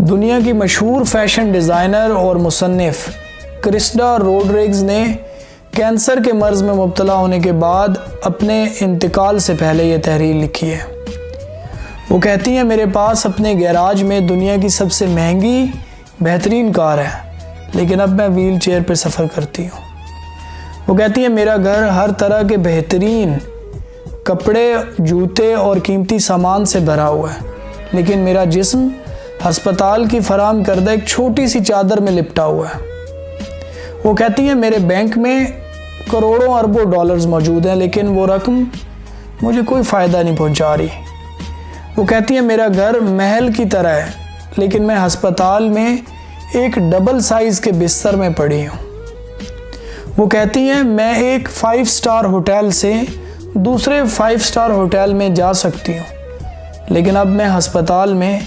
दुनिया की मशहूर फैशन डिज़ाइनर और मुसन्निफ़ क्रिस्टा रोड्रिग्स ने कैंसर के मर्ज़ में मुब्तला होने के बाद अपने इंतकाल से पहले ये तहरीर लिखी है। वो कहती हैं, मेरे पास अपने गैराज में दुनिया की सबसे महंगी बेहतरीन कार है, लेकिन अब मैं व्हील चेयर पर सफ़र करती हूँ। वो कहती हैं, मेरा घर हर तरह के बेहतरीन कपड़े, जूते और कीमती सामान से भरा हुआ है, लेकिन मेरा जिस्म अस्पताल की फराम करदा एक छोटी सी चादर में लिपटा हुआ है। वो कहती हैं, मेरे बैंक में करोड़ों अरबों डॉलर्स मौजूद हैं, लेकिन वो रकम मुझे कोई फ़ायदा नहीं पहुंचा रही। वो कहती हैं, मेरा घर महल की तरह है, लेकिन मैं अस्पताल में एक डबल साइज़ के बिस्तर में पड़ी हूँ। वो कहती हैं, मैं एक 5 स्टार होटल से दूसरे 5 स्टार होटल में जा सकती हूँ, लेकिन अब मैं अस्पताल में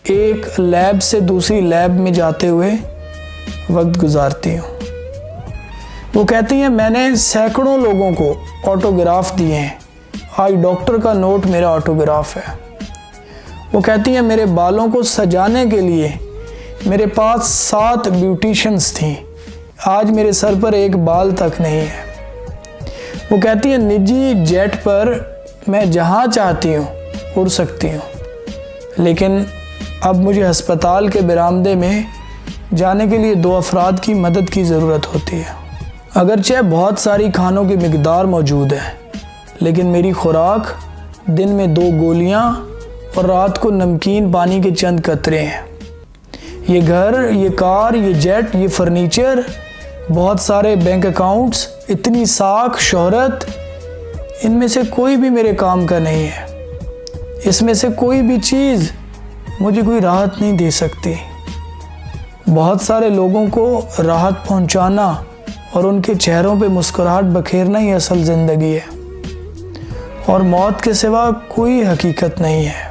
एक लैब से दूसरी लैब में जाते हुए वक्त गुजारती हूँ। वो कहती हैं, मैंने सैकड़ों लोगों को ऑटोग्राफ दिए हैं, आज डॉक्टर का नोट मेरा ऑटोग्राफ है। वो कहती हैं, मेरे बालों को सजाने के लिए मेरे पास 7 ब्यूटिशियंस थीं, आज मेरे सर पर एक बाल तक नहीं है। वो कहती हैं, निजी जेट पर मैं जहाँ चाहती हूँ उड़ सकती हूँ, लेकिन अब मुझे अस्पताल के बरामदे में जाने के लिए 2 अफराद की मदद की ज़रूरत होती है। अगरचे बहुत सारी खानों की मिकदार मौजूद है, लेकिन मेरी खुराक दिन में 2 गोलियां और रात को नमकीन पानी के चंद कतरे हैं। ये घर, ये कार, ये जेट, ये फर्नीचर, बहुत सारे बैंक अकाउंट्स, इतनी साख शोहरत, इनमें से कोई भी मेरे काम का नहीं है। इसमें से कोई भी चीज़ मुझे कोई राहत नहीं दे सकती। बहुत सारे लोगों को राहत पहुंचाना और उनके चेहरों पे मुस्कुराहट बखेरना ही असल ज़िंदगी है, और मौत के सिवा कोई हकीकत नहीं है।